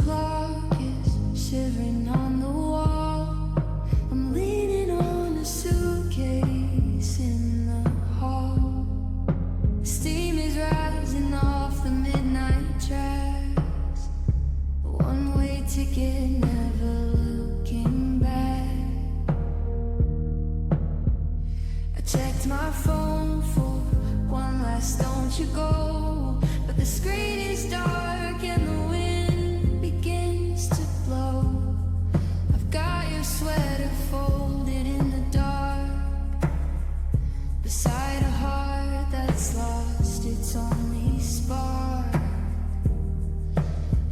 clock is shivering on the wall. I'm leaning on a suitcase in the hall. Steam is rising off the midnight tracks. A one-way ticket, never looking back. I checked my phone for one last "don't you go," but the screen is dark and the wind begins to blow. I've got your sweater folded in the dark, beside a heart that's lost its only spark.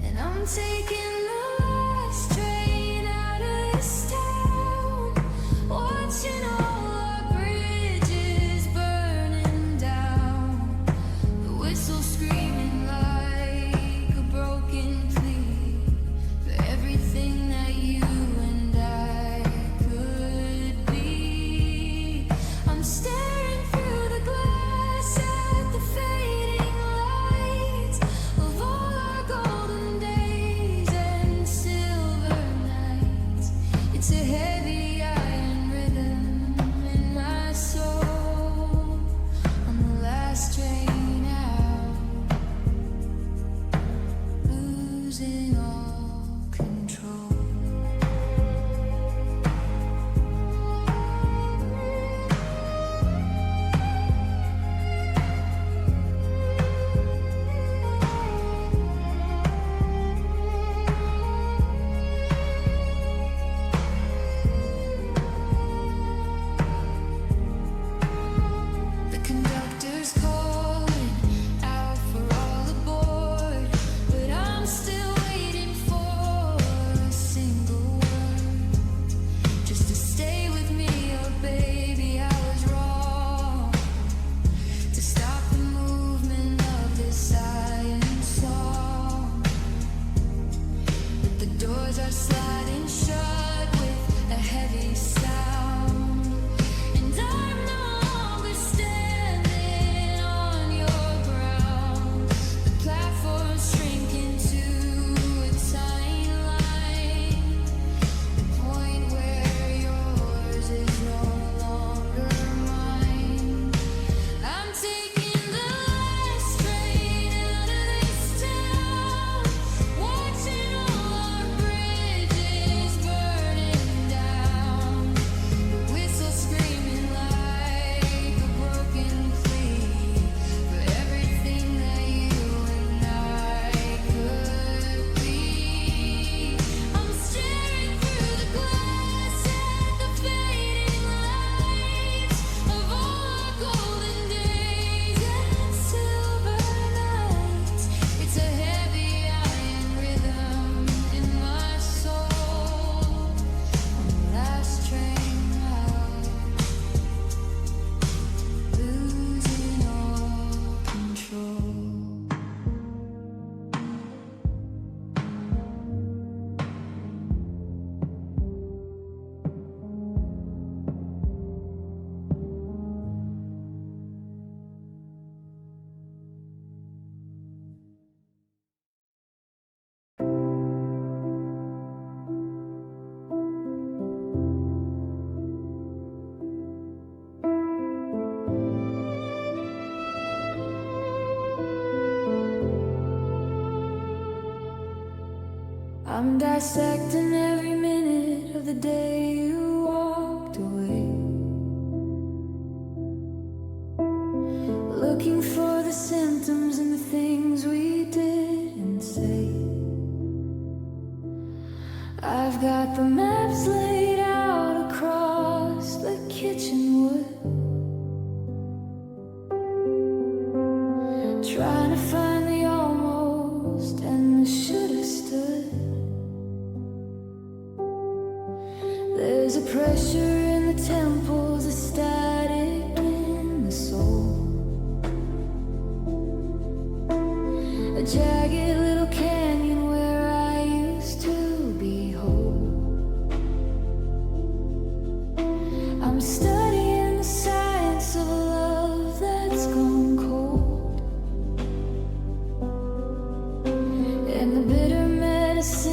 And I'm taking the last train out of this town, watching all our bridges burning down. The whistle screaming like a broken plea for everything that you and I could be. I'm staring through the glass at the fading lights of all our golden days and silver nights. It's a heavy iron rhythm in my soul on the last train out, losing all control. The conductor's calling out for all aboard, but I'm still waiting for a single word, just to stay with me. Oh baby, I was wrong to stop the movement of this iron song. But the doors are sliding shut with a heavy sound, and I'm no longer standing on your ground. The platform's shrinking to a tiny line, the point where yours is no longer mine. I'm taking the last train out of this town, watching all our bridges burning down. The whistle screaming like a broken plea for everything that you and I could be. I'm staring through the glass at the fading lights of all our golden days and silver nights. It's a heavy iron rhythm in my soul on the last train out, losing all control. I'm dissecting every minute of the day you walked away, looking for the symptoms and the things we didn't say. I've got the maps laid out across the kitchen wood, trying to find the almost and the shoulda stood. There's a pressure in the temples, a static in the soul, a jagged little canyon where I used to be whole. I'm studying the science of a love that's gone cold, and the bitter medicine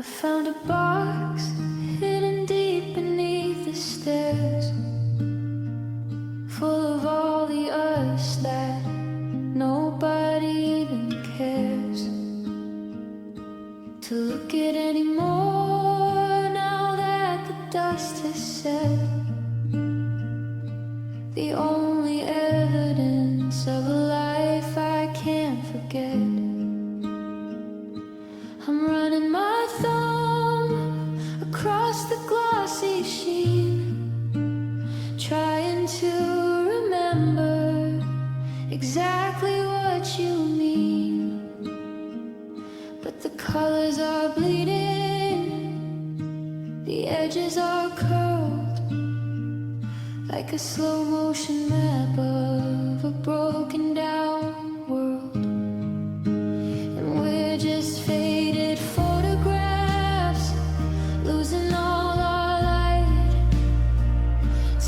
found a box hidden deep beneath the stairs, full of all the us that nobody even cares to look at anymore. Now that the dust has settled, the only evidence of a life I can't forget. I'm running my thumb across the glossy sheen, trying to remember exactly what you mean. But the colors are bleeding, the edges are curled, like a slow motion map of a broken down world. And we're just faded photographs, losing all our light,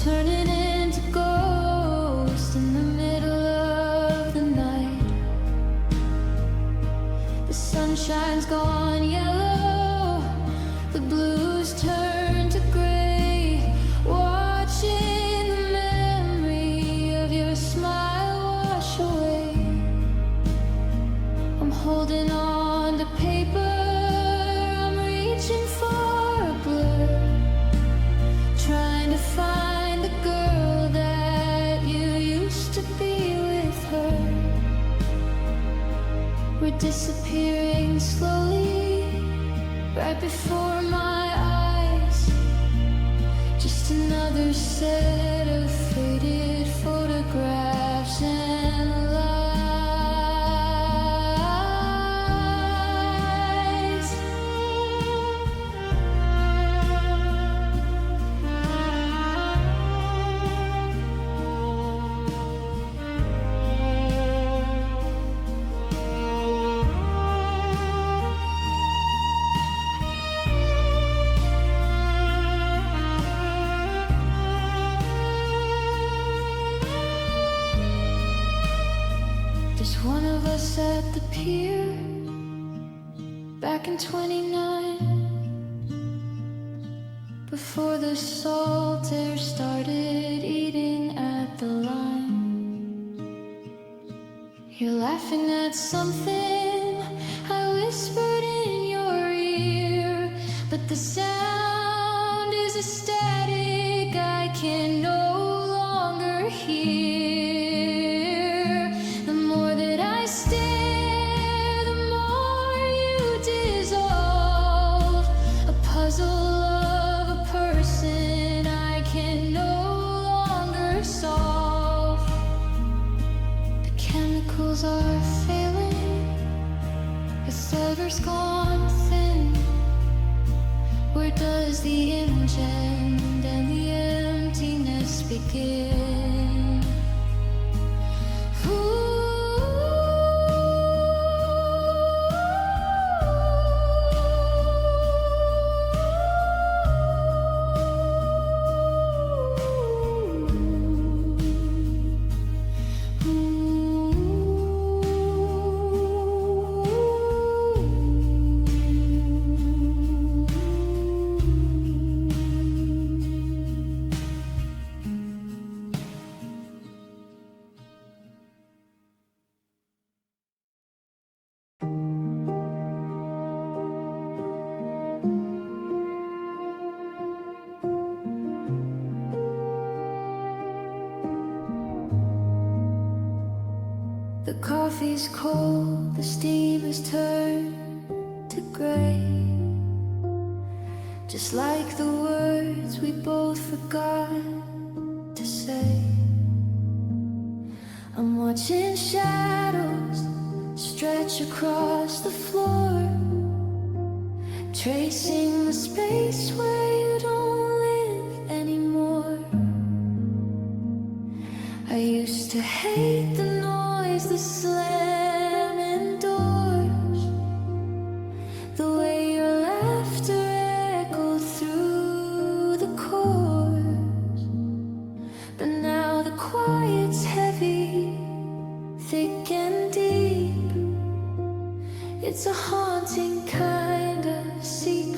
turning into ghosts in the middle of the night. The sunshine's gone yellow, the blues turn to gray, watching the memory of your smile wash away. I'm holding on to paper, I'm reaching for a blur, trying to find the girl that you used to be with her. We're disappearing slowly, right before my eyes. Just another set of faded photographs and lies. There's one of us at the pier back in 29, before the salt air started eating at the line. You're laughing at something I whispered in your ear, but the sound is a static I can no longer hear. The more that I stare, the more you dissolve. A puzzle of a person I can no longer solve. The chemicals are failing, the silver's gone thin. Where does the image end and the emptiness begin? The coffee's cold, the steam has turned to gray, just like the words we both forgot to say. I'm watching shadows stretch across the floor, tracing the space where you don't live anymore. I used to hate the noise, the slamming doors, the way your laughter echoed through the chorus. But now the quiet's heavy, thick and deep. It's a haunting kind of secret.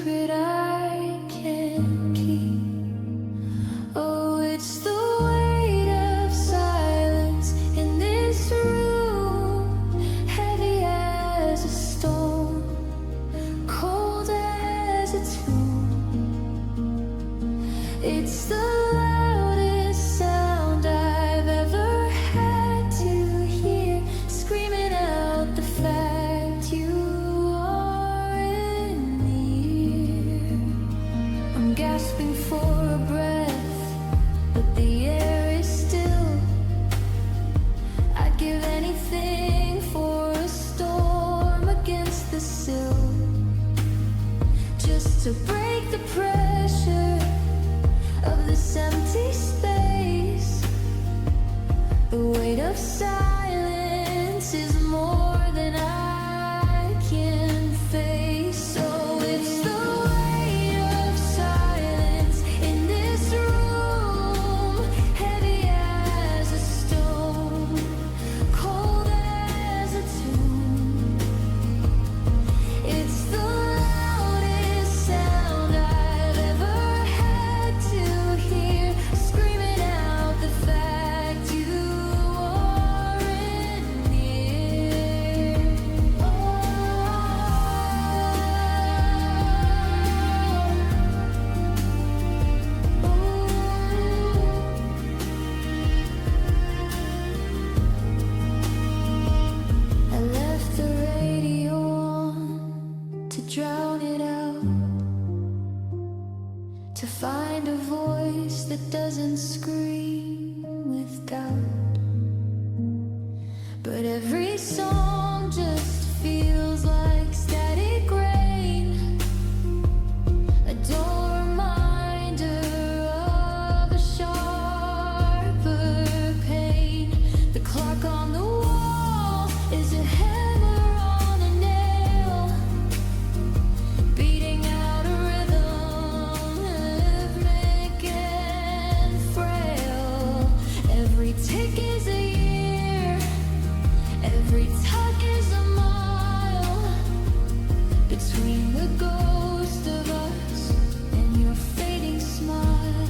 a tune. It's the loudest sound I've ever had to hear, screaming out the fact you are in the air. I'm gasping for a breath, but the air is still. I'd give anything for a storm against the sill, just to break the pressure of this empty space. The weight of silence is more than I can face. So it's the weight of silence in this room, heavy as a stone, cold as a tomb. It's the loudest sound I've ever had to hear, screaming out the fact you are in the air. I left the radio on to drown it out, to find a voice that doesn't scream with doubt. But every song just feels like static rain, a dull reminder of a sharper pain. The clock on the wall is a hammer on a nail, beating out a rhythm, rhythmic and frail. Every tick is a year, every tug is a mile, between the ghost of us and your fading smile.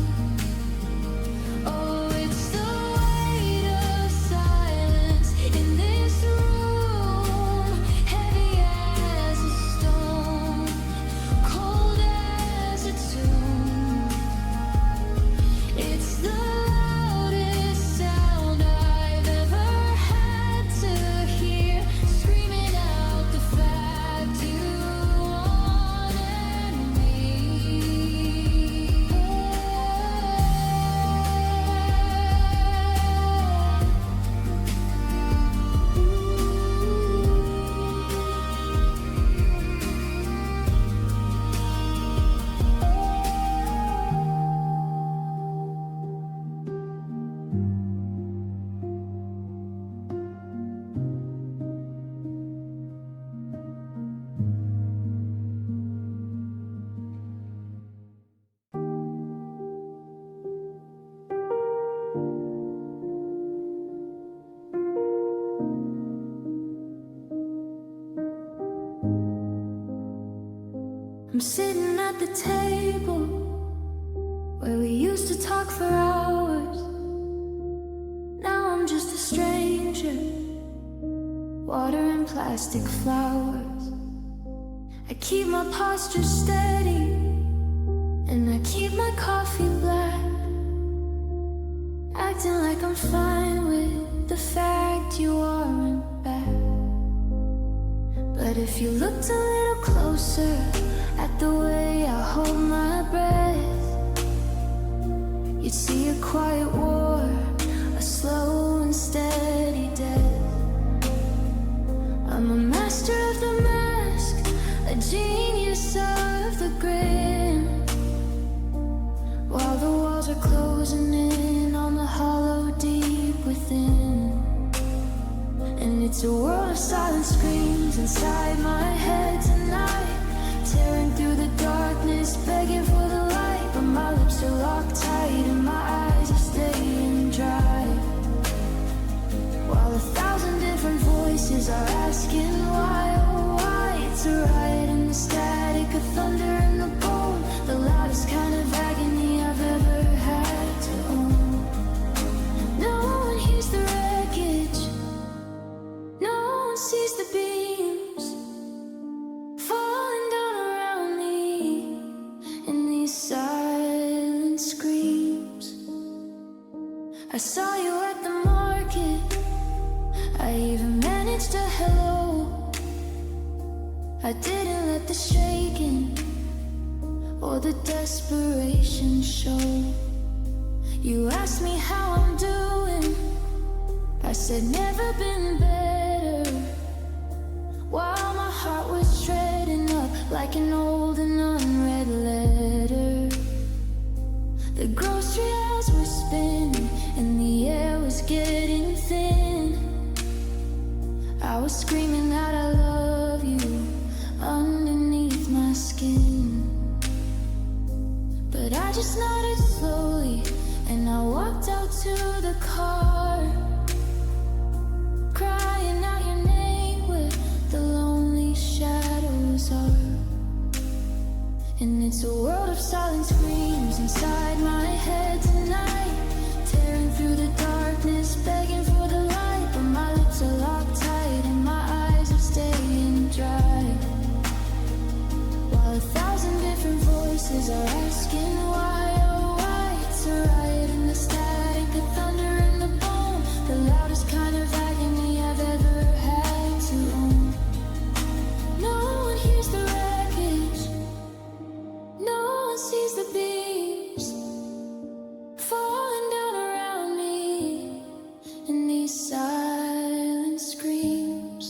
Oh, it's the weight of silence in this room, heavy as a stone, cold as a tomb. It's the loudest sound I've ever had to hear, screaming out the fact you wanted me. I'm sitting at the table where we used to talk for hours. Now I'm just a stranger, watering plastic flowers. I keep my posture steady, and I keep my coffee black, acting like I'm fine with the fact you aren't back. But if you looked a little closer at the way I hold my breath, you'd see a quiet war, a slow and steady death. I'm a master of the mask, a genius of the grin, while the walls are closing in on the hollow deep within. And it's a world of silent screams inside my head tonight, tearing through the dark I saw you at the market. I even managed a hello. I didn't let the shaking or the desperation show. You asked me how I'm doing. I said never been better, while my heart was shredding up like an old and unread letter. The grocery aisles were spinning and the air was getting thin. I was screaming that I love you underneath my skin, but I just nodded slowly and I walked out to the car, crying out your name where the lonely shadows are. And it's a world of silent screams inside my head tonight, tearing through the darkness, begging for the light. But my lips are locked tight and my eyes are staying dry, while 1,000 different voices are asking why, oh why. It's a riot in the static, the thunder in the bone, the loudest kind of agony I've ever had to own. No one hears the wreckage, no one sees the beams falling down around me in these silent screams.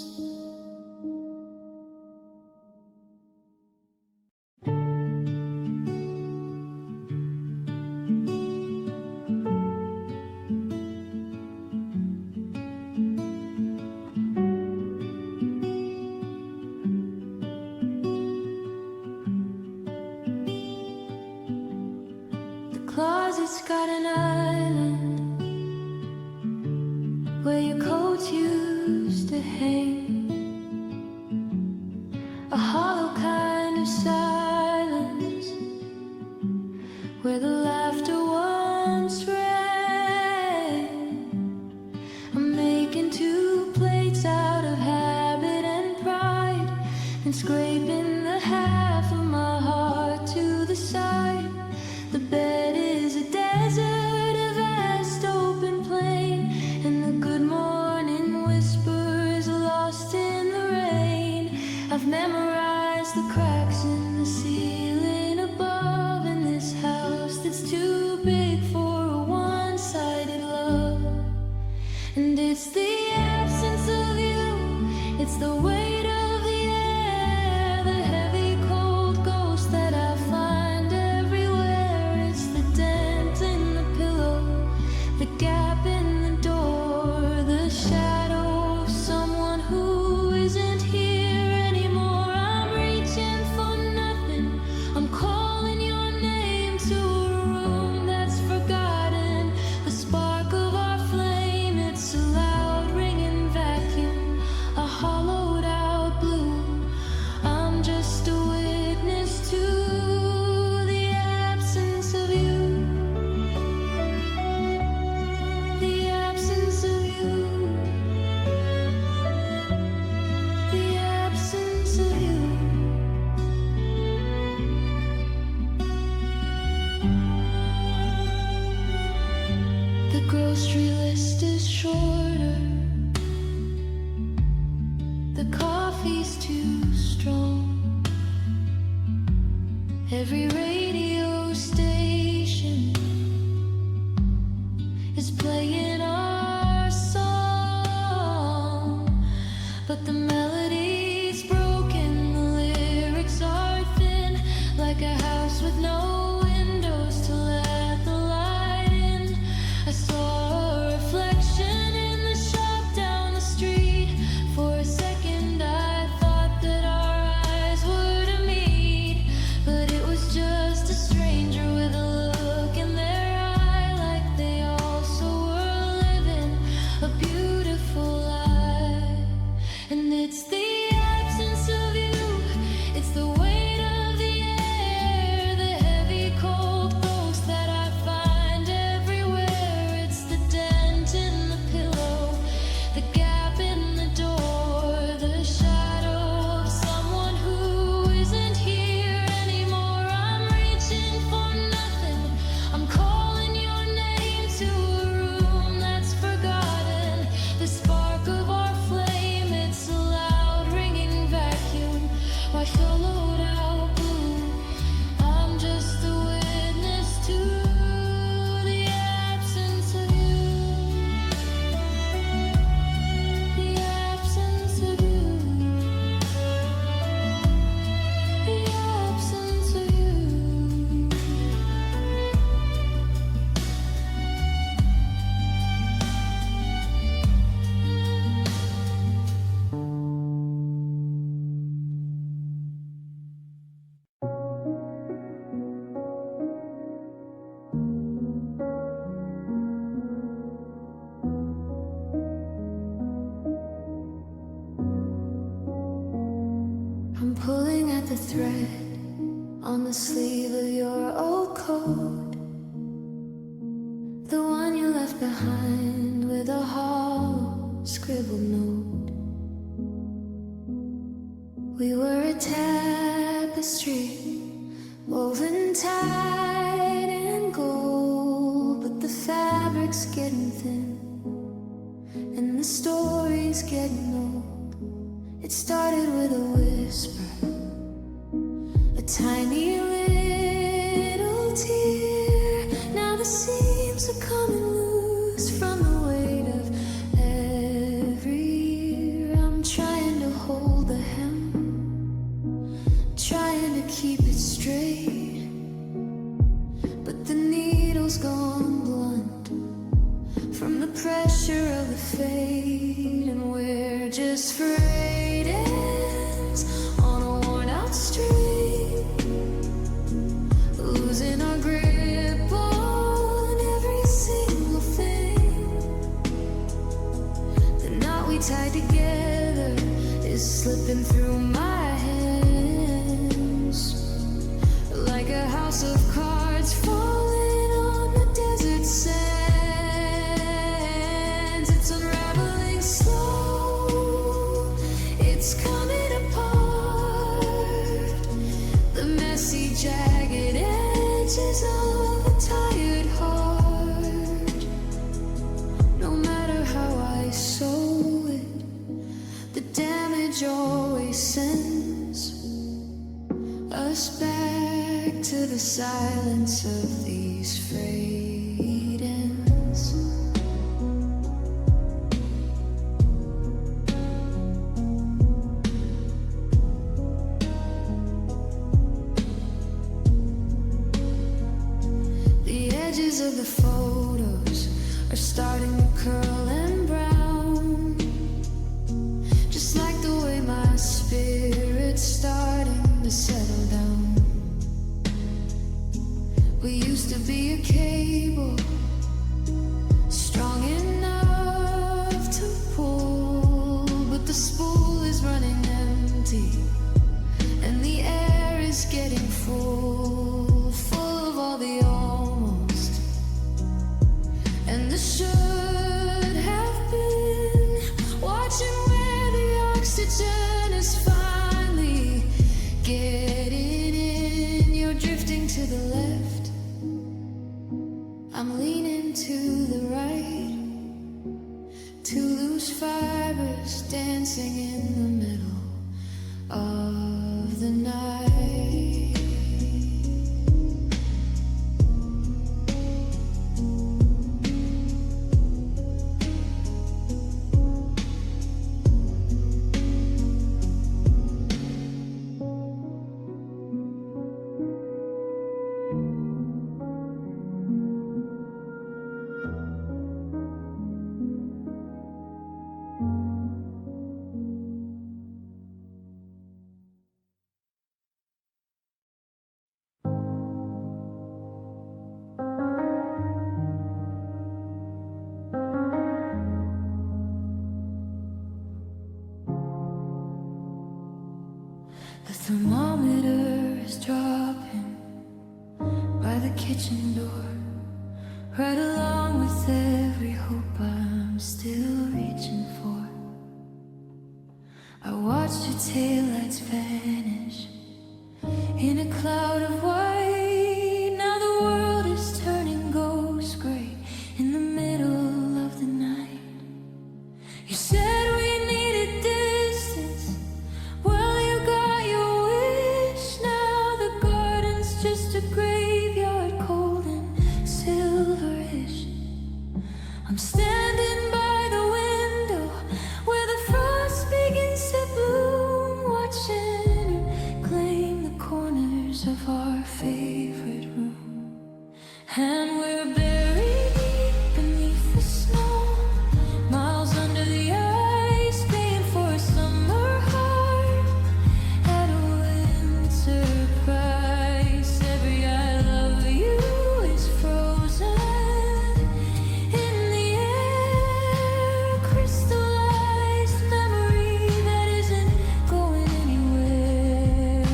The closet's got an island where your coats used to hang, a hollow kind of silence where the laughter once rang. I'm making 2 plates out of habit and pride, and scraping the half of my heart to the side. The bed is a desert, a vast open plain, and the good morning whisper is lost in the rain. I've memorized the cracks in the ceiling above in this house that's too big for a one-sided love. And it's the absence of you, it's the weight of the air, the heavy cold ghost that I find everywhere. It's the dent in the pillow, the gap in the door, the shadow of someone who isn't here anymore. I'm reaching for nothing, I'm calling your name to a room that's forgotten, the spark of our flame. It's a loud ringing vacuum, a hollowed out blue. I'm just a witness to the absence of you, the absence of you, the absence of you. The grocery list is shorter, the coffee's too strong. Every radio station is playing our song, but the melody's broken, the lyrics are thin, like a house with no windows to let the light in. I saw a reflection in the shop down the street. For a second I thought that our eyes were to meet, but it was just a stranger with a look in their eye, like they also were living a beautiful life. And it's the absence of you, it's the weight of the air, the heavy thread on the sleeve of your old coat, the one you left behind with a hollow scribbled note. We were a tapestry woven tight and gold, but the fabric's getting thin and the story's getting old. It started with a whisper, a tiny little tear. Now the seams are coming loose from the weight of every year. I'm trying to hold the hem, trying to keep it straight, but the needle's gone blunt from the pressure of the fade, and we're just frayed ends on a worn out string, losing our grip on every single thing. The knot we tied together is slipping through my hands like a house of cards falling on the desert sands. It's unraveling slow, it's coming apart, the messy jagged edges of a tired heart. No matter how I sew it, the damage always sends us back to the silence of these frayed ends. The edges of the photos are starting to curl and brown, just like the way my spirit's starting to settle down. We used to be a cable strong enough to pull, but the spool is running empty and the air is getting full, full of all the almost and the should have been. Watching where the oxygen is finally getting in. You're drifting to the left, I'm leaning to the right, two loose fibers dancing in the middle of the night. The thermometer is dropping by the kitchen door, right along with every hope I'm still reaching for. I watched your taillights vanish in a cloud of white. Now the world is turning ghost gray in the middle of the night. You said we needed distance, well you got your wish. Now the garden's just a graveyard, cold and silverish. I'm standing by the window where the frost begins to bloom, watching her claim the corners of our favorite room. And we're buried deep beneath the snow, miles under the ice, paying for a summer heart at a winter price. Every I love you is frozen in the air, crystallized memory that isn't going anywhere.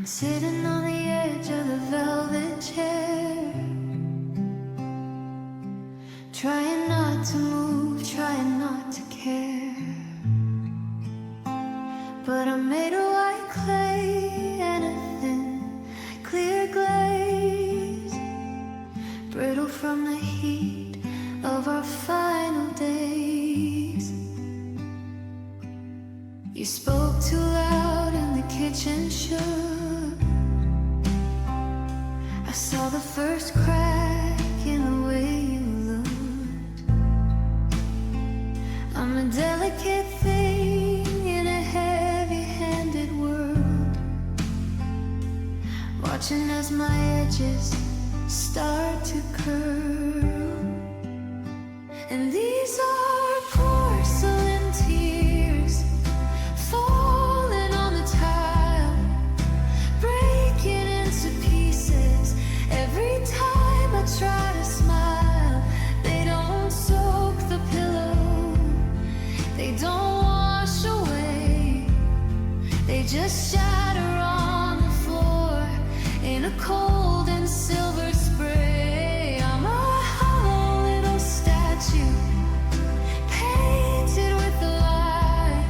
sitting on the edge of the velvet chair, trying not to move, trying not to care. But I'm made of white clay and a thin, clear glaze, brittle from the heat of our final days. You spoke too loud and the kitchen shook. I saw the first crack in the way you looked. I'm a delicate thing in a heavy-handed world, watching as my edges start to curl. And these are porcelain tears falling on the tile, breaking into pieces every time I try to smile. They don't soak the pillow, they don't wash away, they just shatter on the floor in a cold and silver spray. I'm a hollow little statue, painted with a lie,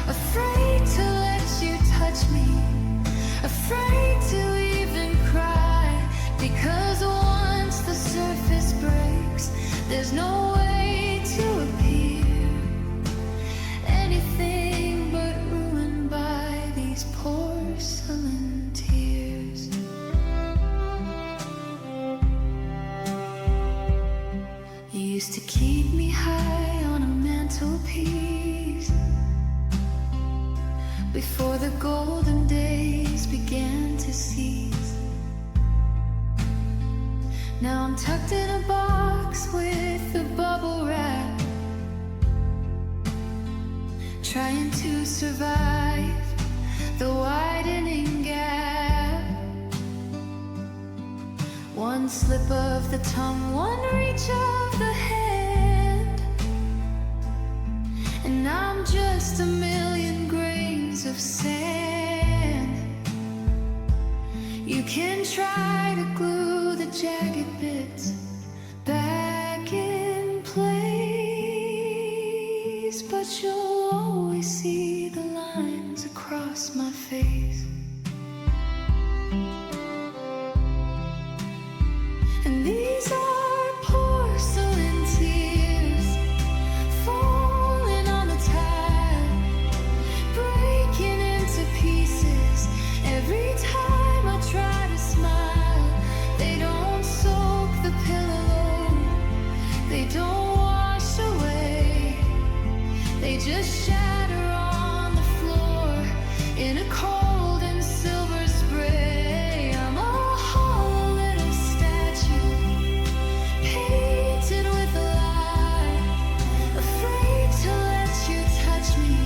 afraid to let you touch me, afraid to even cry, because once the surface breaks, there's no way to appear anything but ruined by these porcelain tears. You used to keep me high on a mantelpiece before the golden days began to cease. Now I'm tucked in a box with a bubble wrap, trying to survive the widening gap. One slip of the tongue, one reach of the hand, and I'm just a million grains of sand. You can try to glue the jagged bits back in place, but you'll always see the lines across my face. And these are porcelain tears falling on the tile, breaking into pieces every time I try to smile. They don't soak the pillow, they don't wash away, they just shatter on the floor in a cold and silver spray. I'm a hollow little statue, painted with a lie, afraid to let you touch me,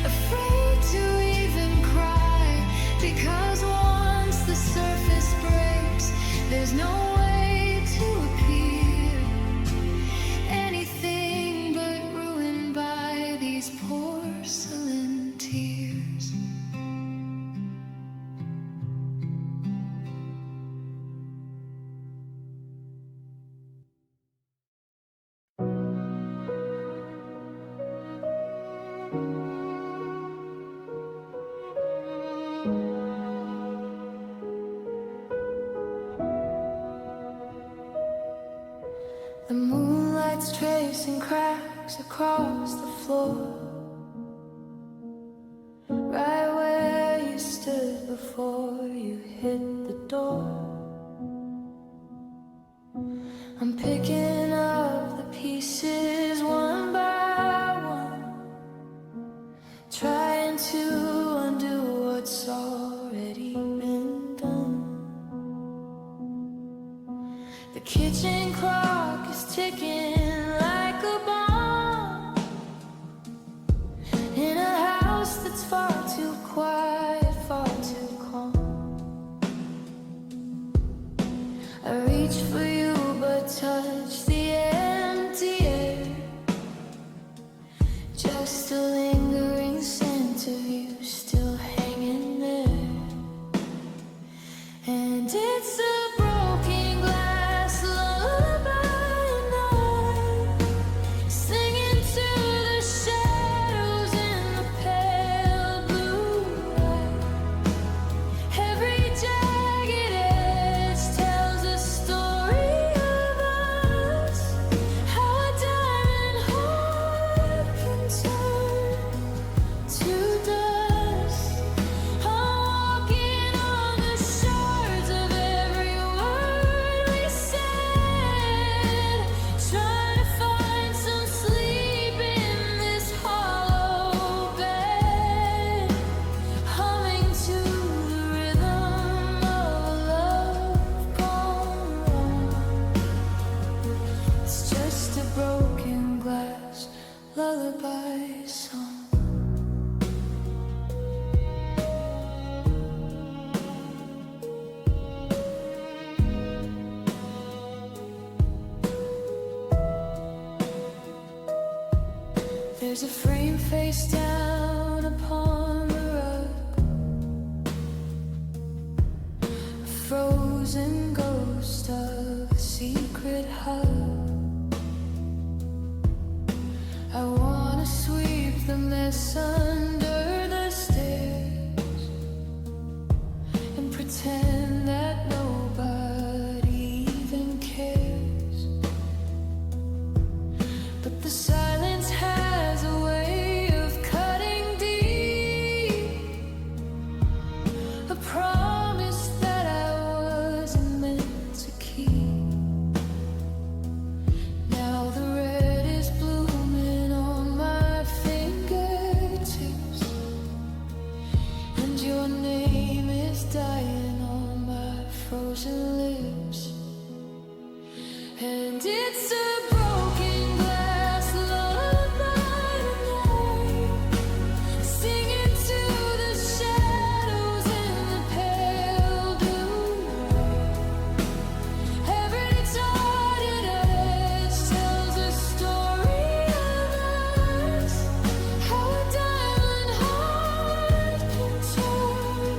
afraid to even cry, because once the surface breaks, there's no way to appear anything but ruined by these porcelain tears. The moonlight's tracing cracks across the floor, right where you stood before you hit the door. I'm picking up the pieces one by one, trying to undo what's already been done. The kitchen clock is ticking like a bomb in a house that's far too quiet, far too calm. I reach for you but touch the empty air, just a lingering scent of you still hanging there. There's a frame face down upon the rug, a frozen ghost of a secret hug. I wanna sweep the mess under the stairs and pretend that nobody even cares. But the silence has a way of cutting deep, a promise that I wasn't meant to keep. Now the red is blooming on my fingertips, and your name is dying on my frozen lips. And it's a broken glass lullaby tonight, singing to the shadows in the pale moonlight. Every dotted edge tells a story of us, how a diamond heart can turn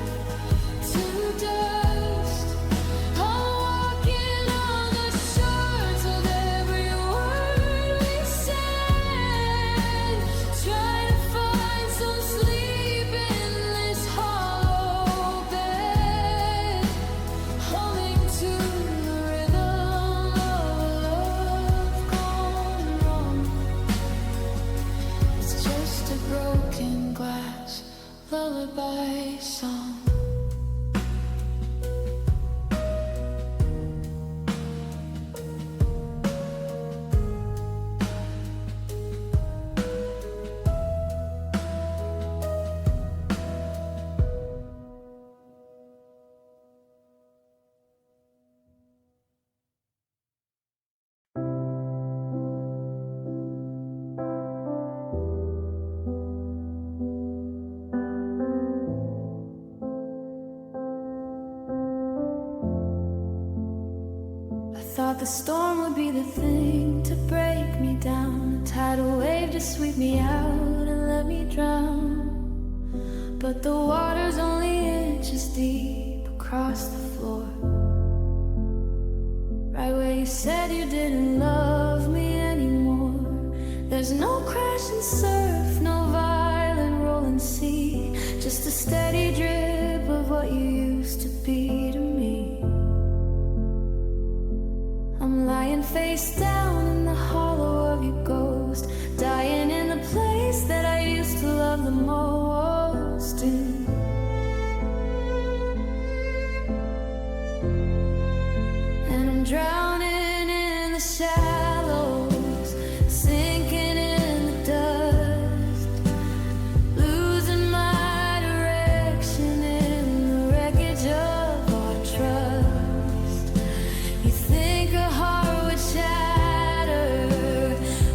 to dust. I'm walking on the shores of every word we said, trying to find some sleep in this hollow bed, humming to the rhythm of love gone wrong. It's just a broken glass lullaby song. I thought the storm would be the thing to break me down, a tidal wave to sweep me out and let me drown. But the water's only inches deep across the floor, right where you said you didn't love me anymore. There's no crashing surf, no violent rolling sea, just a steady drip of what you used to be to me. I'm lying face down in the hollow of your ghost, dying in the place that I used to love the most. And I'm drowning in the shallows, sinking in the dust, losing my direction in the wreckage of our trust. You think a heart would shatter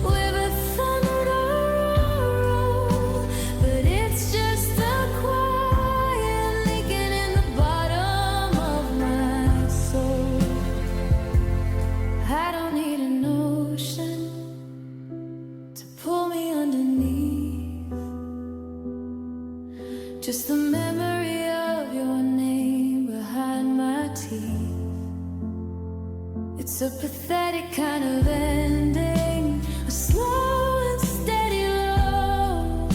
with a thunder roll, but it's just a quiet leaking in the bottom of my soul. I don't need an ocean to pull me underneath, just the memory of your name behind my teeth. It's a pathetic kind of ending, a slow and steady low,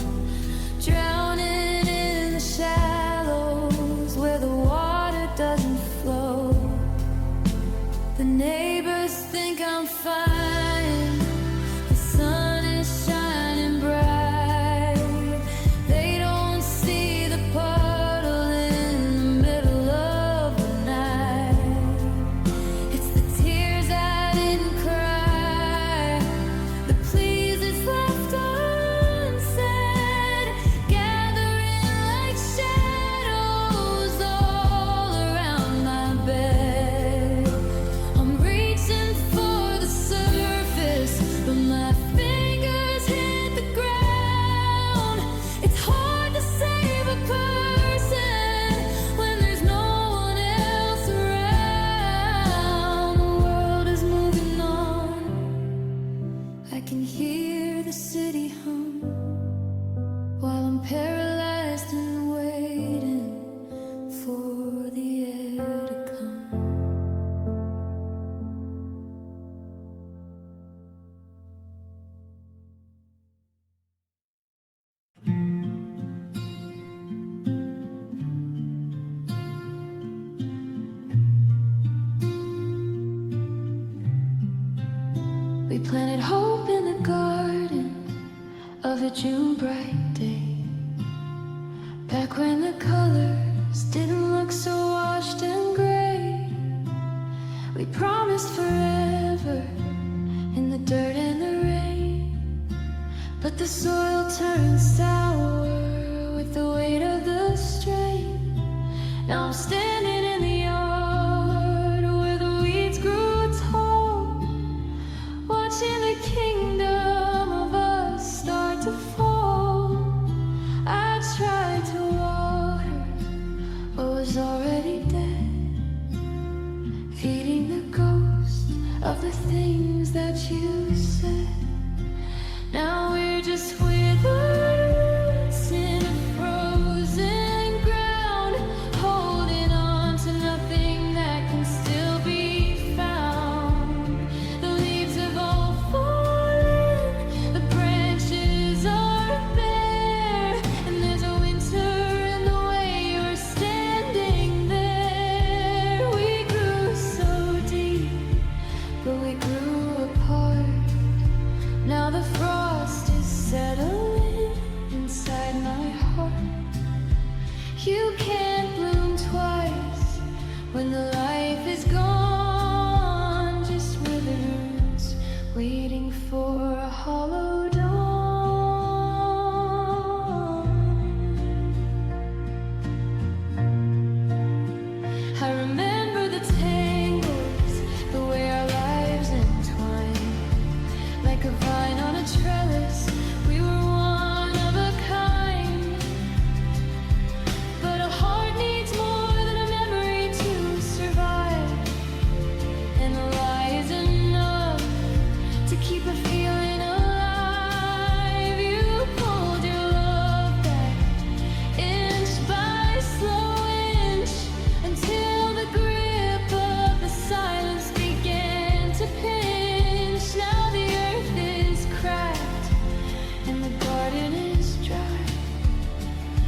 drowning in the shallows where the water doesn't flow. The neighbors think I'm fine, the sun is shining bright. They don't see the puddle in the middle of the night. It's the tears I didn't cry, the plea We planted hope in the garden of a June bright day, back when the colors didn't look so washed and gray. We promised forever in the dirt and the rain, but the soil turned sour with the weight of the strain. Now I'm standing in the yard where the weeds grew tall, watching the kingdom of us start to fall. I tried to water what was already dead, feeding the ghost of the things that you said. Now we're just withered roots in a frozen ground, holding on to nothing that can still be found. The leaves have all fallen, the branches are bare, and there's a winter in the way you're standing there. We grew so deep, but we grew apart. Now the frost is settling inside my heart. You can't bloom twice when the life is gone. Just withered roots waiting for a hollow dawn. I remember the tangles, the way our lives entwined, like a vine on a trellis. We were one of a kind, but a heart needs more than a memory to survive, and a lie is enough to keep a feeling alive. You pulled your love back inch by slow inch, until the grip of the silence began to pinch. Now the earth is cracked and the garden is dry,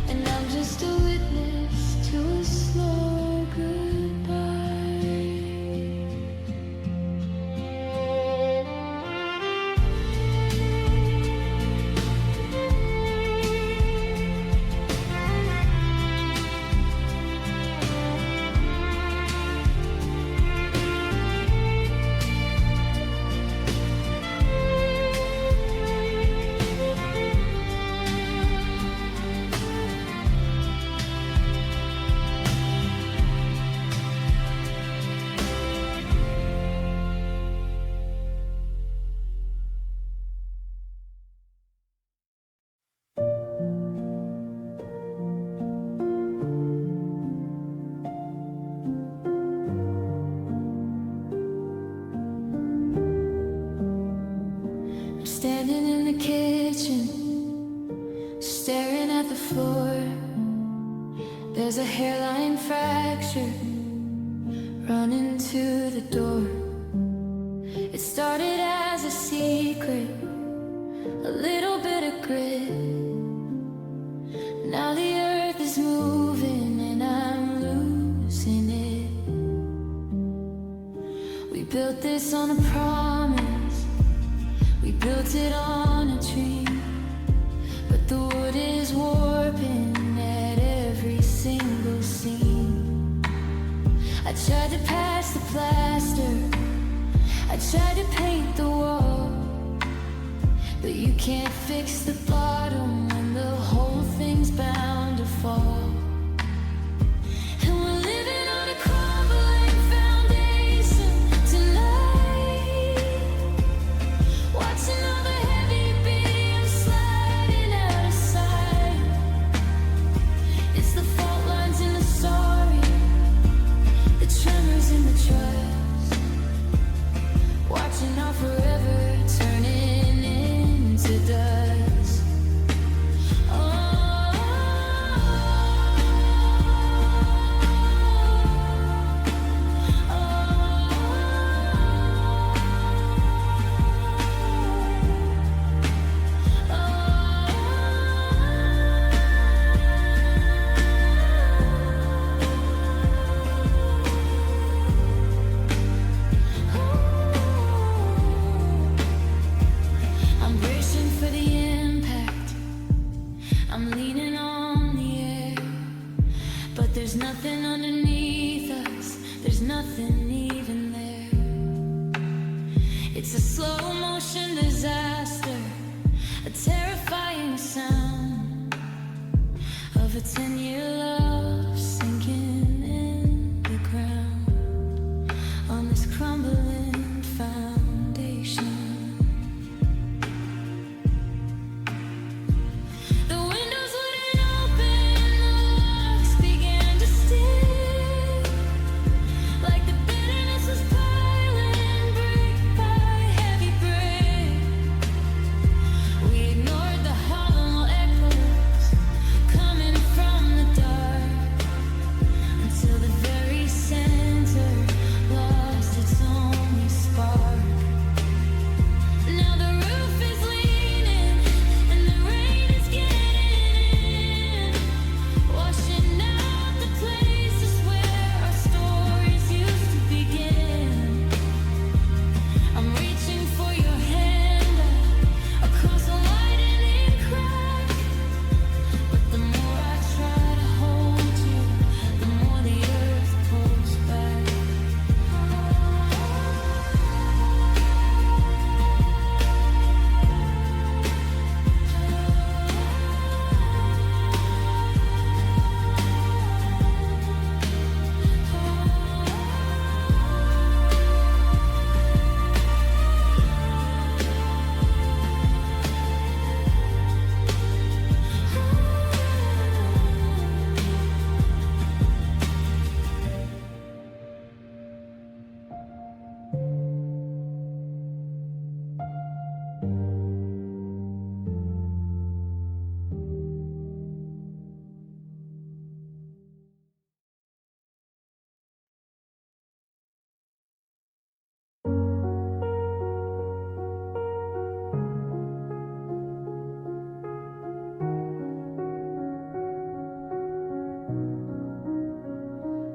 and I'm just a witness to a slow goodbye. I'm standing in the kitchen, staring at the floor. There's a hairline fracture running to the door. It started as a secret, a little bit of grit. Now the earth is moving and I'm losing it. We built this on a promise, we built it on a dream, but the wood is warping at every single seam. I tried to pass the plaster, I tried to paint the wall, but you can't fix the bottom when the whole thing's bound to fall. And we're living on a crumbling foundation tonight, watching all the heavy beams sliding out of sight. It's the fault lines in the sorry, the tremors in the trust, watching our forever turning into dust. Oh, It's a slow motion disaster, a terrifying sound of a 10-year love sinking in the ground on this crumbling foundation. The windows wouldn't open, the locks began to stick, like the bitterness was piling brick by heavy brick. We ignored the hollow echoes coming from the dark until the very center lost its only spark. Now the roof is leaning and the rain is getting in, washing out the places where our stories used to begin. I'm reaching for your hand across a widening crack, but the more I try to hold you, the more the earth pulls back.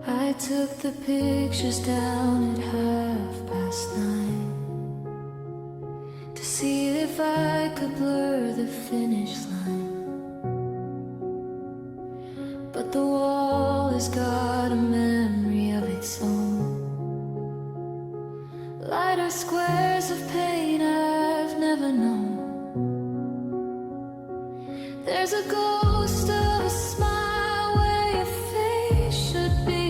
I took the pictures down at 9:30 to see if I could blur the finish line, but the wall has got a memory of its own. Lighter squares of pain I've never known. There's a ghost of a smile where your face should be,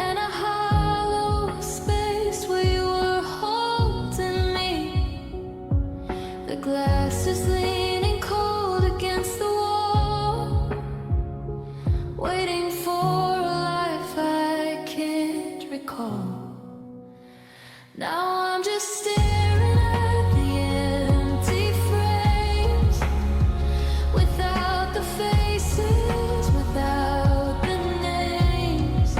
and a hollow space where you were holding me. The glass is leaning cold against the wall, waiting for a life I can't recall. Now I'm just staring at the empty frames, without the faces, without the names.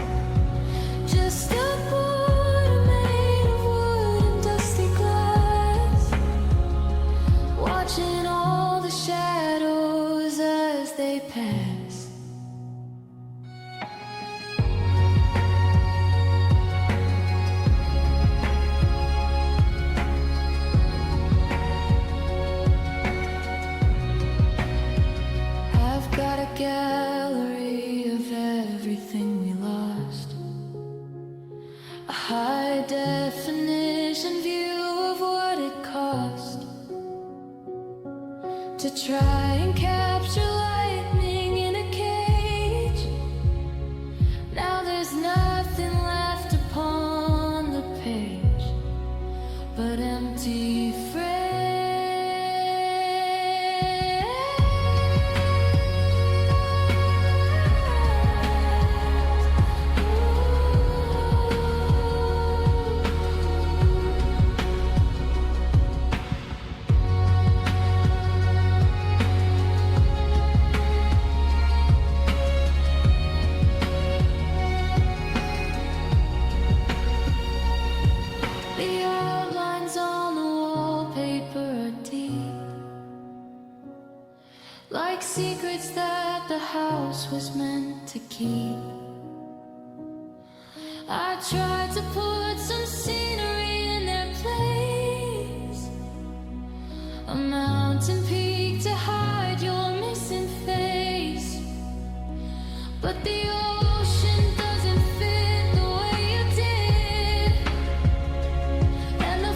Just a border made of wood and dusty glass, watching all the shadows as they pass. I've got a gallery of everything we lost, a high definition view of what it cost to try and capture lightning in a cage. Now there's nothing left upon the page but empty frames. The outlines on the wallpaper are deep, like secrets that the house was meant to keep. I tried to put some scenery in their place, a mountain peak to hide your missing face, but the ocean doesn't fit the way you did, and the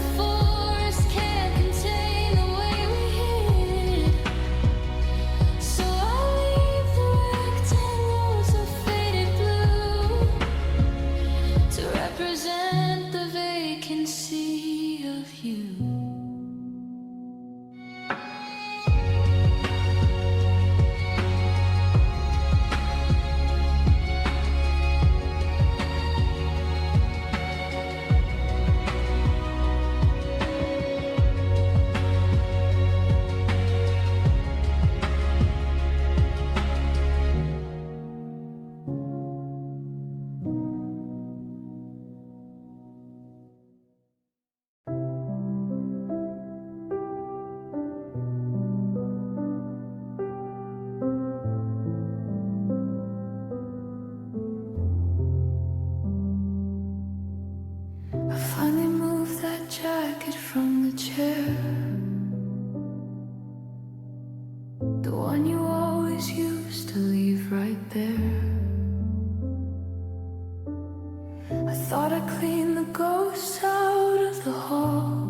the hall,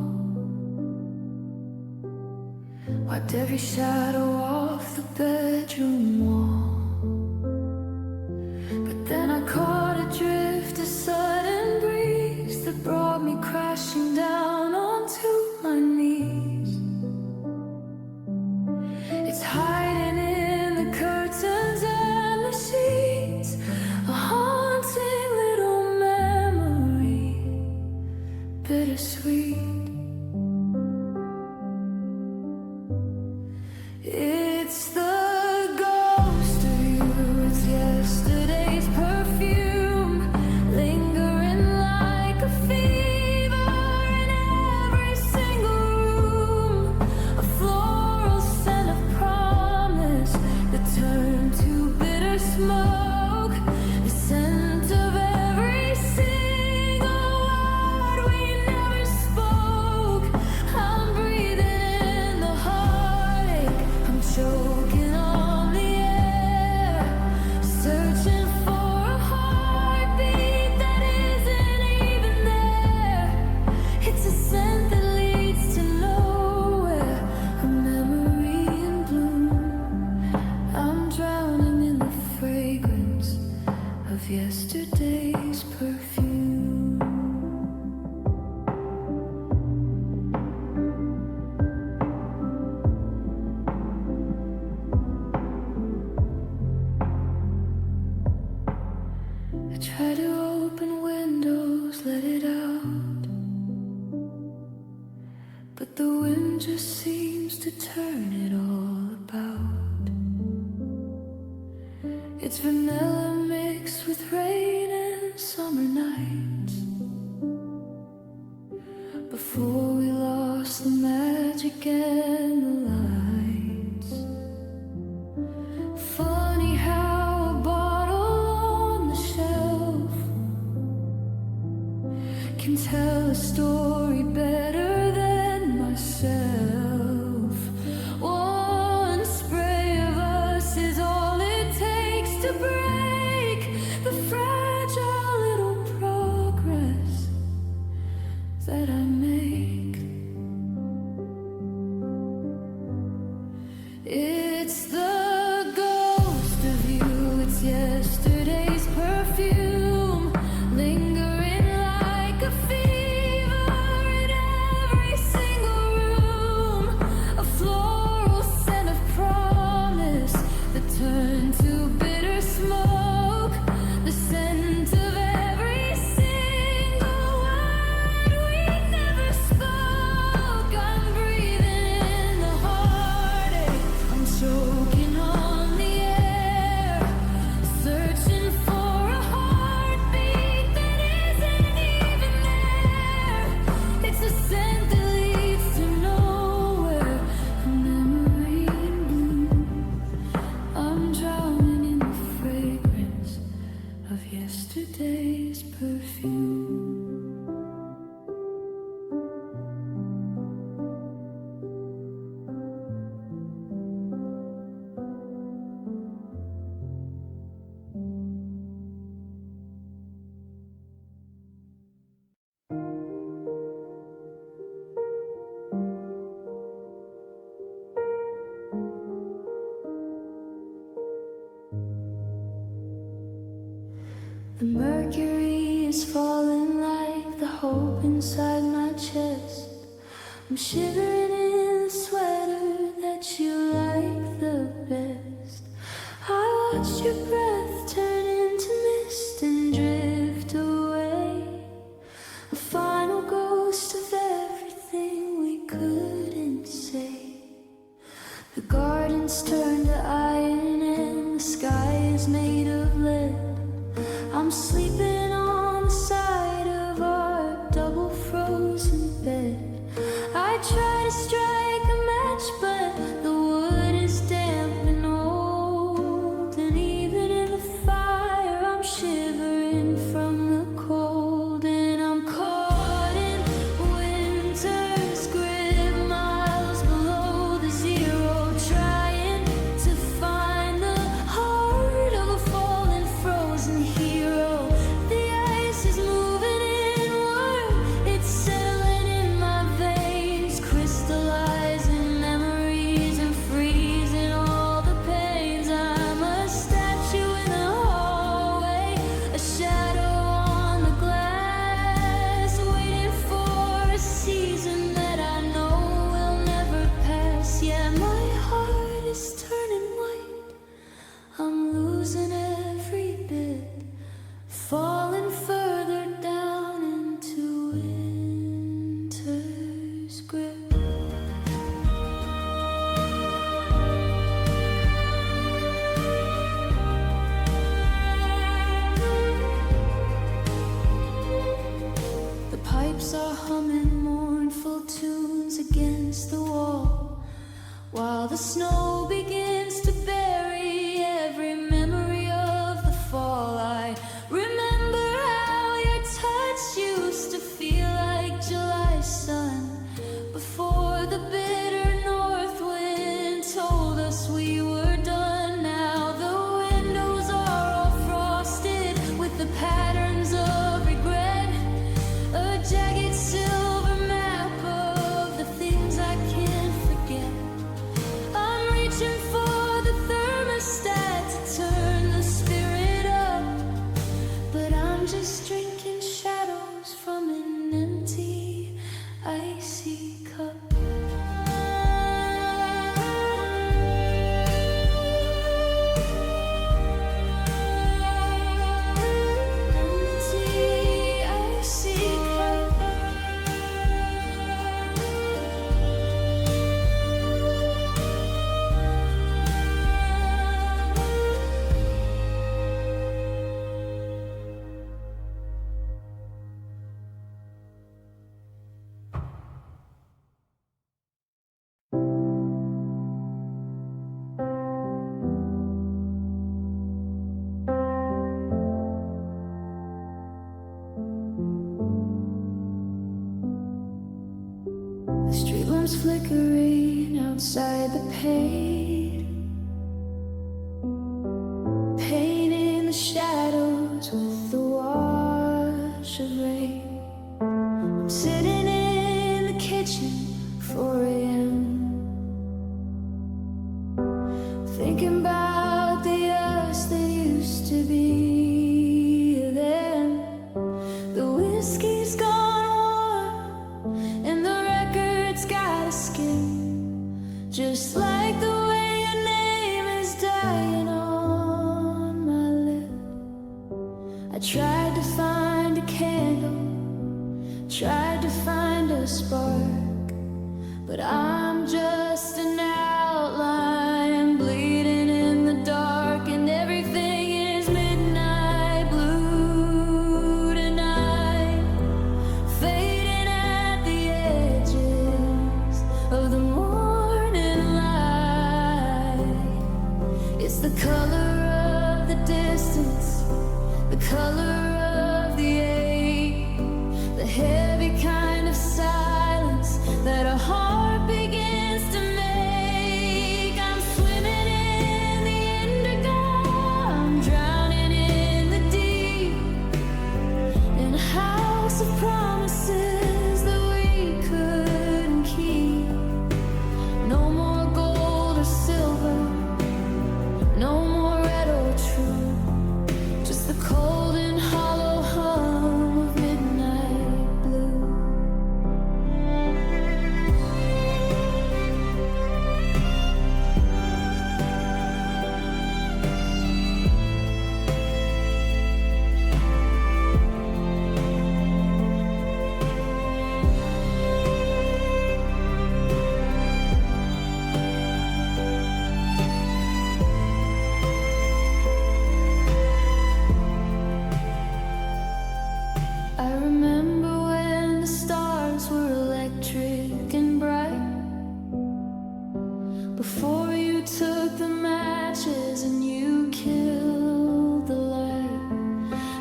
wiped every shadow off the bedroom wall. But then I caught a drift, a sudden breeze that brought me crashing down onto my knees. It's hiding in the curtains and the sheets, a haunting little memory, bittersweet. It's the ghost of you, it's yesterday's perfume, lingering like a fever in every single room. A floral scent of promise that turned to bitter smoke, the scent of every single word we never spoke. I'm breathing in the heartache, I'm choking on the air, searching for a heartbeat that isn't even there. It's a scent that leads to nowhere, a memory in bloom. I'm drowning in the fragrance of yesterday's perfume. I try to open windows, let it out, but the wind just seems to turn it all about. It's vanilla mixed with rain and summer nights, before we lost the magic and the lights. Funny how a bottle on the shelf can tell a story better than myself. One spray of us is all it takes to break the fragile little progress that I make. It's the ghost of you, it's yesterday's perfume, lingering like a fever in every single room. A floral scent of promise that turned to bitter smoke, the scent of every single word we never spoke. I'm breathing in the heartache, I'm choking on the air, searching for a heartbeat that isn't even there. It's a scent that leads to nowhere, a memory in bloom. I'm drowning in the fragrance of yesterday's perfume. The mercury is falling like the hope inside my chest. I'm shivering in the sweater that you like the best. I watched your breath turn into mist and drift away, a final ghost of everything we couldn't say. The gardens turned to iron and the sky is made of lead. I'm sleeping on the side of our double frozen bed. I try to strike a match, but the wood is damp and old, and even pipes are humming mournful tunes against the wall, while the snow begins to bury every memory of the fall. I remember how your touch used to feel like July sun, before the bitter north wind told us we were done. Now the windows are all frosted with the patterns of regret, a jagged silver map of the things I can't forget. I'm reaching for the thermostat to turn the spirit up, but I'm just drinking shadows from an empty, icy cup. Empty, icy cup. The street lamps flickering outside the pane, painting the shadows with the wash of rain. I'm sitting in the kitchen, 4 a.m., thinking about the us that used to be then. The whiskey's gone warm and the record's got a skin, just like the way your name is dying on my lip. I tried to find a candle, tried to find a spark, but I'm just an outline bleeding in the dark, and everything is midnight blue tonight, fading at the edges of the morning light. It's the color of the distance, the color of the ache, the heavy kind of silence that a heart begins to make. I'm swimming in the indigo, I'm drowning in the deep, in a house of promises that we couldn't keep. No more gold or silver, no more red or true, just the cold and hollow hum of midnight blue. I remember when the stars were electric and bright, before you took the matches and you killed the light.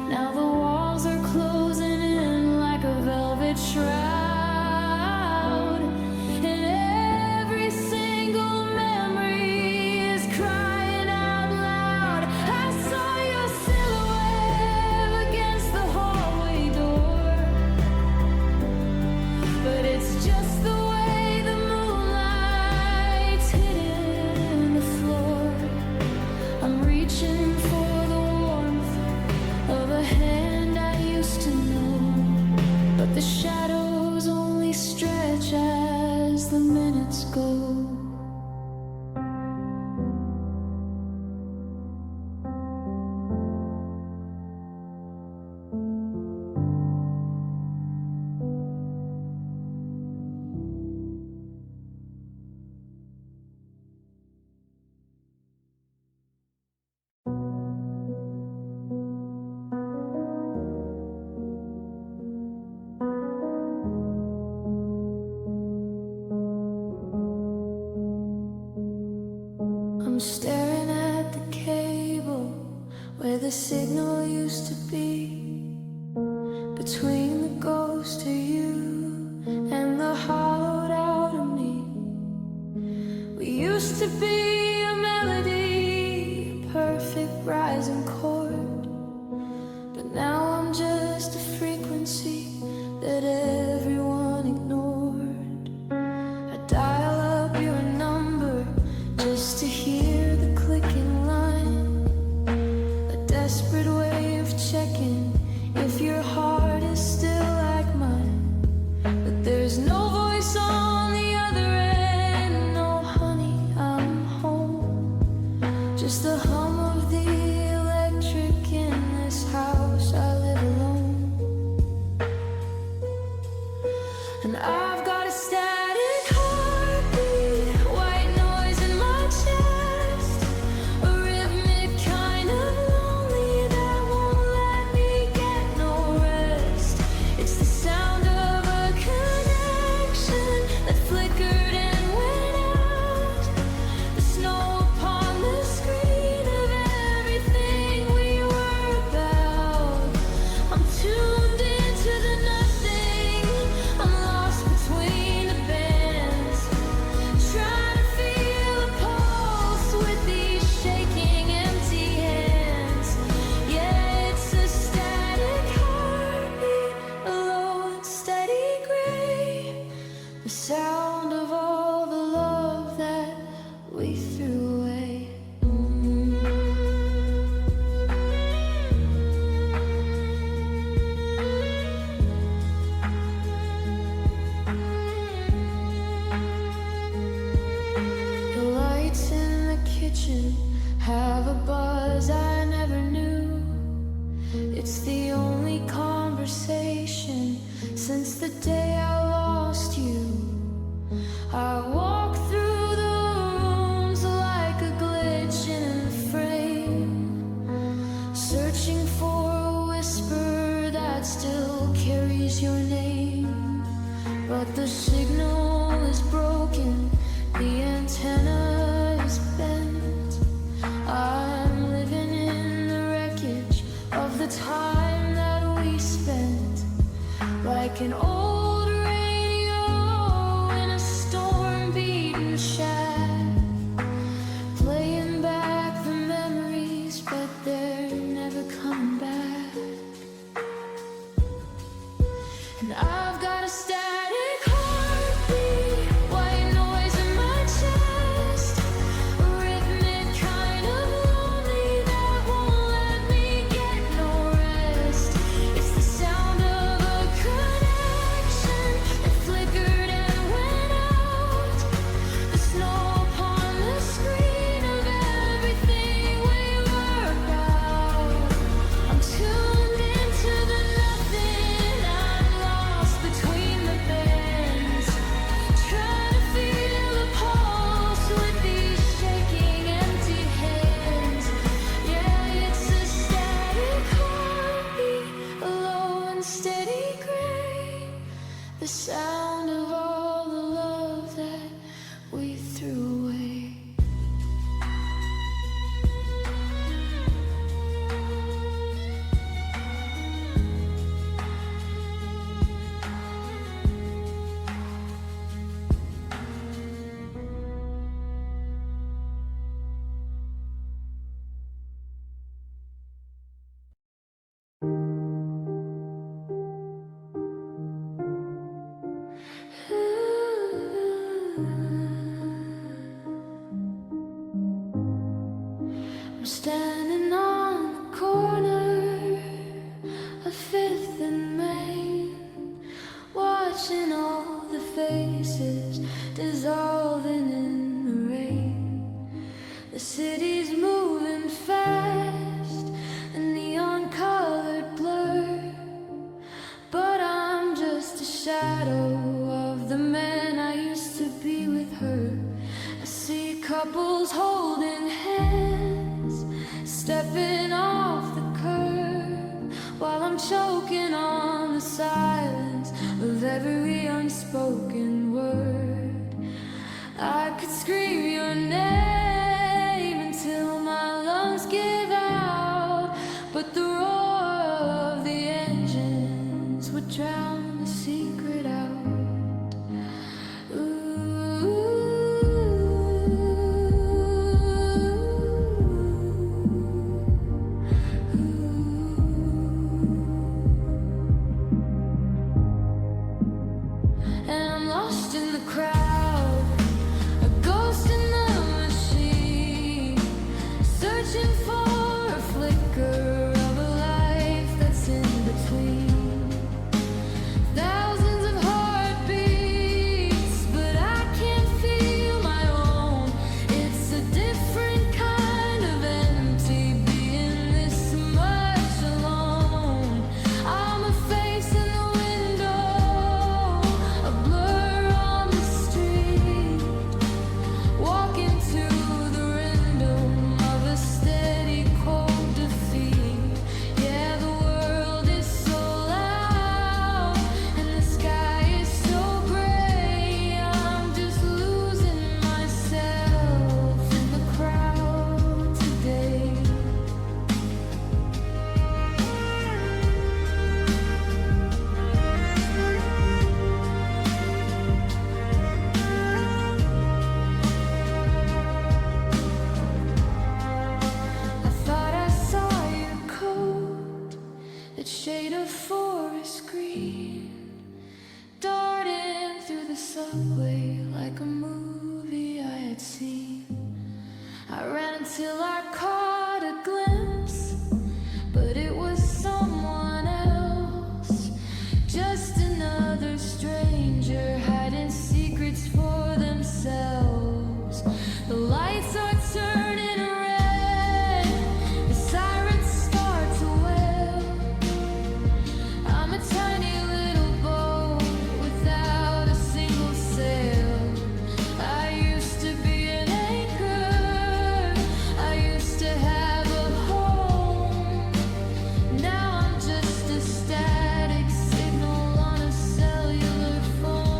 Now the walls are closing in like a velvet shroud, and every single memory is crying out loud. I saw your silhouette against the hallway door, but it's just the way the moonlight's hitting the floor. I'm reaching for the warmth of a hand I used to know, but the shadow I'm staring at the cable where the signal used to be, between the ghost of you and the hollowed out of me. We used to be a melody, a perfect rising chord, but now I'm just a frequency that everyone ignored. I dial up your number just to hear the clicking line, a desperate way of checking if your heart is still like mine. But there's no voice on the other end. No, honey, I'm home. Just the hum of the electric in this house. I live alone, and I've got a static heartbeat, white noise in my chest, a rhythmic kind of lonely that won't let me get no rest. It's the sound of a connection that flickered and went out, the snow upon the screen of everything we were about. I'm tuned into the nothing, I'm lost between the bands, trying to feel a pulse with these shaking empty hands. Yeah, it's a static heartbeat, a low and steady gray, the sound of all the love that we threw away. The lights in the kitchen have a buzz I never knew. It's the only conversation since the day I lost you. I walk through the rooms like a glitch in a frame, searching for a whisper that still carries your name. But the signal is broken, the antenna is bent. I'm living in the wreckage of the time that we spent, like an old radio in a storm-beaten shack, playing back the memories, but they're never coming back. And I've got a static heartbeat, white noise in my chest, a rhythmic kind of lonely that won't let me get no rest. It's the sound of a connection that flickered and went out, the snow upon the screen of everything we were about. I'm tuned into the nothing, I'm lost between the bands, trying to feel a pulse with these shaking empty hands. Yeah, it's a static heartbeat, a low and steady gray, the sound of all the love that we threw away. I'm standing on the corner of Fifth and Main, watching all the faces dissolving in the rain. The city's moving fast, a neon-colored blur, but I'm just a shadow of the man I used to be with her. I see couples holding hands, stepping off the curb, while I'm choking on the silence of every unspoken word. I could scream your name subway like a movie I had seen. I ran until I caught a glimpse, but it was someone else, just another stranger hiding secrets for themselves. The lights are turning red, the sirens start to wail. I'm a tiny little boat without a single sail. I used to be an anchor, I used to have a home. Now I'm just a static signal on a cellular phone.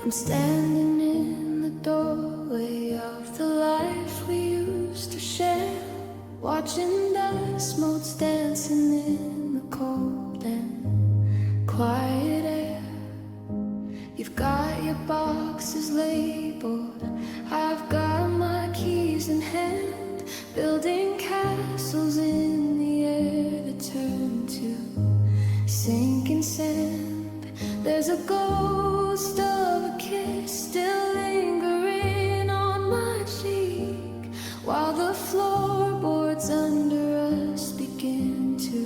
I'm standing in the doorway of the life we used to share, watching dust motes dancing in the cold and quiet air. You've got your boxes labeled, I've got my keys in hand, building castles in the air that turn to sinking sand. There's a ghost of a kiss still lingering on my cheek, while the floorboards under us begin to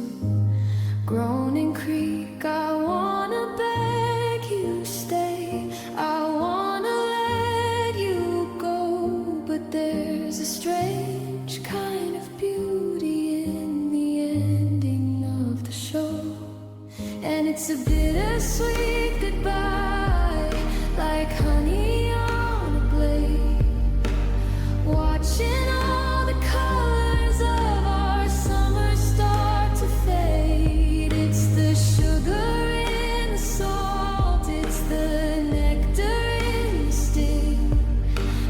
groan and creak. I wanna beg you stay, I wanna let you go, but there's a strange kind of beauty in the ending of the show. And it's a bittersweet goodbye, like honey on a blade, watching all the colors of our summer start to fade. It's the sugar in the salt, it's the nectar in the sting,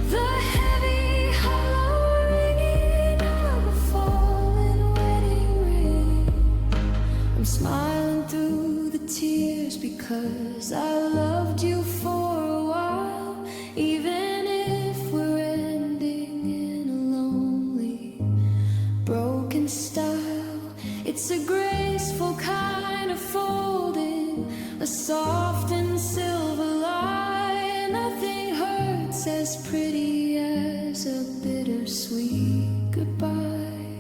the heavy hollow ringing of a fallen wedding ring. I'm smiling through the tears because I loved you for a while, even if we're ending in a lonely, broken style. It's a graceful kind of folding, a soft and silver lie. Nothing hurts as pretty as a bittersweet goodbye.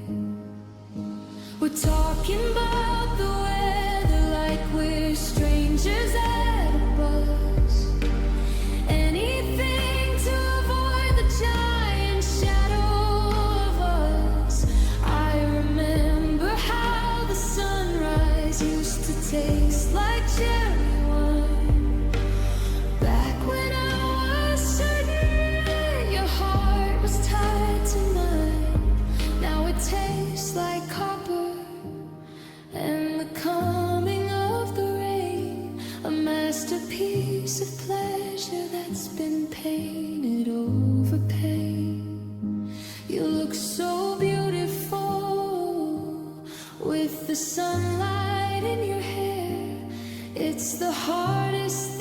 We're talking about the weather like we're strangers at a bus. Anything to avoid the giant shadow of us. I remember how the sunrise used to taste like cherry wine, back when I was certain your heart was tied to mine. Now it tastes like copper and the coming of the rain, a masterpiece of pleasure that's been painted over pain. You look so beautiful with the sunlight in your hair. It's the hardest